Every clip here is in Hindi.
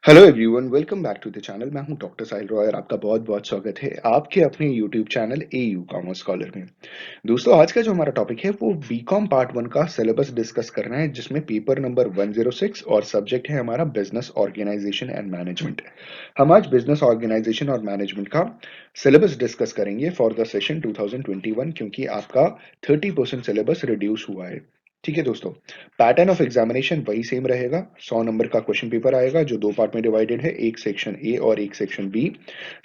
Hello everyone, welcome back to the channel. मैं हूं डॉक्टर साहिल रॉय और आपका बहुत बहुत स्वागत है आपके अपने YouTube channel AU commerce scholar में। दोस्तों, आज का जो हमारा टॉपिक है वो बीकॉम पार्ट वन का सिलेबस डिस्कस करना है, जिसमें पेपर नंबर 106 और सब्जेक्ट है हमारा बिजनेस ऑर्गेनाइजेशन एंड मैनेजमेंट। हम आज बिजनेस ऑर्गेनाइजेशन और मैनेजमेंट का सिलेबस डिस्कस करेंगे फॉर द सेशन 2021, क्योंकि आपका 30% सिलेबस रिड्यूस हुआ है। ठीक है दोस्तों, पैटर्न ऑफ एग्जामिनेशन वही सेम रहेगा। 100 नंबर का क्वेश्चन पेपर आएगा जो दो पार्ट में डिवाइडेड है, एक सेक्शन ए और एक सेक्शन बी।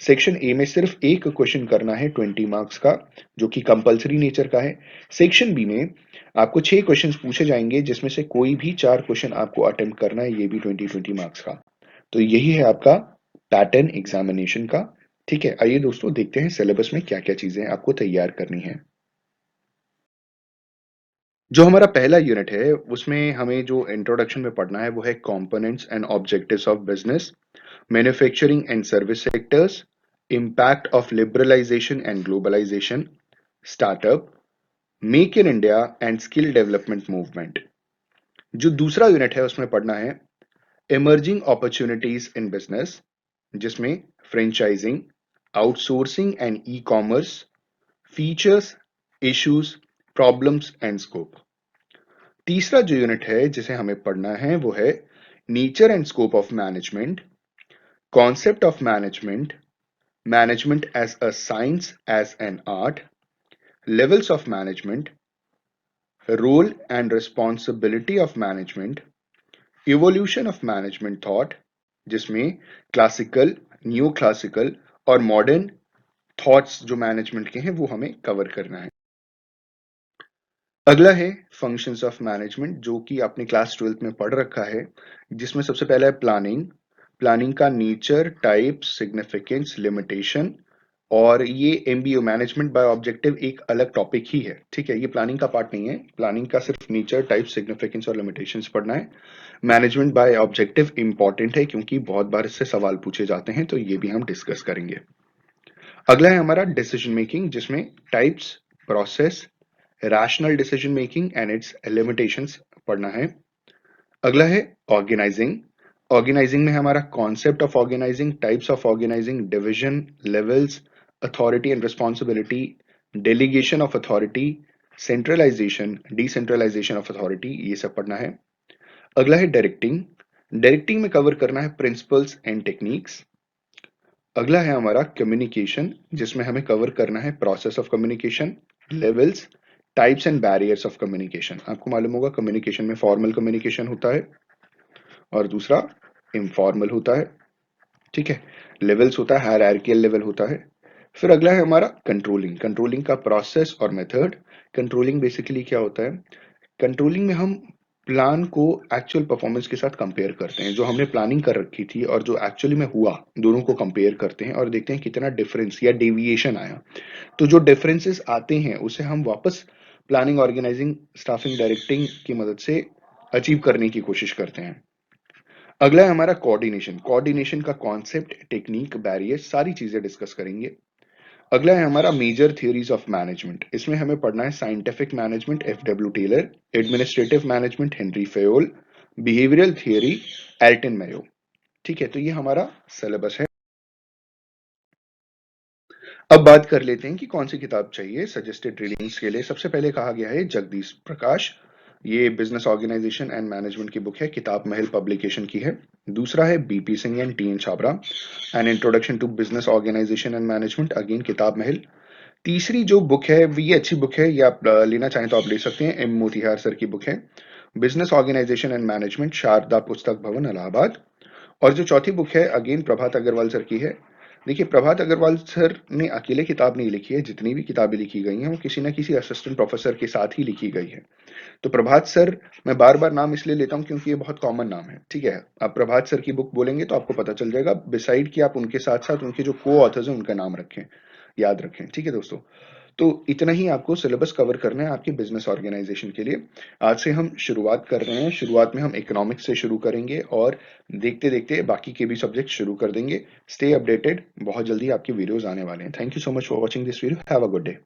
सेक्शन ए में सिर्फ एक क्वेश्चन करना है 20 मार्क्स का, जो कि कंपलसरी नेचर का है। सेक्शन बी में आपको 6 क्वेश्चंस पूछे जाएंगे, जिसमें से कोई भी 4 क्वेश्चन आपको अटेम्प्ट करना है, ये भी 20 मार्क्स का। तो यही है आपका पैटर्न एग्जामिनेशन का। ठीक है, आइए दोस्तों देखते हैं सिलेबस में क्या क्या चीजें आपको तैयार करनी है। जो हमारा पहला यूनिट है उसमें हमें जो इंट्रोडक्शन में पढ़ना है वो है components and objectives of business, manufacturing and service sectors, impact of liberalisation and globalisation, startup, make in India and skill development movement. जो दूसरा यूनिट है उसमें पढ़ना है इमर्जिंग अपॉर्चुनिटीज इन बिजनेस, जिसमें franchising, outsourcing and e commerce, features, issues, problems and scope. तीसरा जो यूनिट है जिसे हमें पढ़ना है वो है nature and scope of management, concept of management, management as a science as an art, levels of management, role and responsibility of management, evolution of management thought, जिसमें क्लासिकल, न्यू क्लासिकल और मॉडर्न थॉट्स जो मैनेजमेंट के हैं वो हमें कवर करना है। अगला है फंक्शंस ऑफ मैनेजमेंट, जो कि आपने क्लास 12th में पढ़ रखा है, जिसमें सबसे पहला है प्लानिंग। प्लानिंग का नेचर, टाइप, सिग्निफिकेंस, लिमिटेशन। और ये एमबीओ मैनेजमेंट बाय ऑब्जेक्टिव एक अलग टॉपिक ही है। ठीक है, ये प्लानिंग का पार्ट नहीं है। प्लानिंग का सिर्फ नेचर, टाइप, सिग्निफिकेंस और लिमिटेशंस पढ़ना है। मैनेजमेंट बाय ऑब्जेक्टिव इंपॉर्टेंट है क्योंकि बहुत बार इससे सवाल पूछे जाते हैं, तो ये भी हम डिस्कस करेंगे। अगला है हमारा डिसीजन मेकिंग, जिसमें types, process, rational decision making and its limitations पढ़ना है। अगला है ऑर्गेनाइजिंग। ऑर्गेनाइजिंग में हमारा concept of organising, types of organising, division, levels, authority and responsibility, delegation of authority, centralisation, decentralisation of authority, ये सब पढ़ना है। अगला है डायरेक्टिंग। डायरेक्टिंग में कवर करना है प्रिंसिपल्स एंड टेक्निक्स। अगला है हमारा कम्युनिकेशन, जिसमें हमें कवर करना है process of communication, levels, types and barriers of communication. आपको मालूम होगा कम्युनिकेशन में फॉर्मल कम्युनिकेशन होता है और दूसरा इनफॉर्मल होता है। ठीक है, लेवल्स होता है, हायरार्कियल लेवल होता है। फिर अगला है हमारा कंट्रोलिंग। कंट्रोलिंग का प्रोसेस और मेथड। कंट्रोलिंग बेसिकली क्या होता है? कंट्रोलिंग में हम प्लान को एक्चुअल परफॉर्मेंस के साथ कंपेयर करते हैं। जो हमने प्लानिंग कर रखी थी और जो एक्चुअली में हुआ, दोनों को कंपेयर करते हैं और देखते हैं कितना डिफरेंस या डेविएशन आया। तो जो डिफरेंसेस आते हैं उसे हम वापस प्लानिंग, ऑर्गेनाइजिंग, स्टाफिंग, डायरेक्टिंग की मदद से अचीव करने की कोशिश करते हैं। अगला है हमारा कोऑर्डिनेशन। कोऑर्डिनेशन का कॉन्सेप्ट, टेक्निक, बैरियर, सारी चीजें डिस्कस करेंगे। अगला है हमारा मेजर थियोरीज ऑफ मैनेजमेंट। इसमें हमें पढ़ना है scientific management, F W Taylor, administrative management, Henry Fayol, behavioural theory, Elton Mayo. ठीक है, तो ये हमारा सिलेबस है। अब बात कर लेते हैं कि कौन सी किताब चाहिए सजेस्टेड रीडिंग्स के लिए। सबसे पहले कहा गया है जगदीश प्रकाश, ये बिजनेस ऑर्गेनाइजेशन एंड मैनेजमेंट की बुक है, किताब महल पब्लिकेशन की है। दूसरा है B P Singh and T N Chhabra, an introduction to business organisation and management, again Kitab Mahal. तीसरी जो बुक है ये अच्छी बुक है, ये आप लेना चाहें तो आप ले सकते हैं, एम मोतिहार सर की बुक है, business organisation and management, Sharda Pustak Bhawan, Allahabad. और जो चौथी बुक है अगेन प्रभात अग्रवाल सर की है। देखिए, प्रभात अग्रवाल सर ने अकेले किताब नहीं लिखी है, जितनी भी किताबें लिखी गई हैं वो किसी न किसी असिस्टेंट प्रोफेसर के साथ ही लिखी गई है। तो प्रभात सर, मैं बार बार नाम इसलिए लेता हूं क्योंकि ये बहुत कॉमन नाम है। ठीक है, आप प्रभात सर की बुक बोलेंगे तो आपको पता चल जाएगा, बिसाइड कि आप उनके साथ साथ उनके जो को ऑथर्स हैं उनका नाम रखें, याद रखें। ठीक है दोस्तों, तो इतना ही आपको सिलेबस कवर करना है आपके बिजनेस ऑर्गेनाइजेशन के लिए। आज से हम शुरुआत कर रहे हैं। शुरुआत में हम इकोनॉमिक्स से शुरू करेंगे और देखते देखते बाकी के भी सब्जेक्ट शुरू कर देंगे। स्टे अपडेटेड, बहुत जल्दी आपके वीडियोस आने वाले हैं। Thank you so much for watching this video. Have a good day.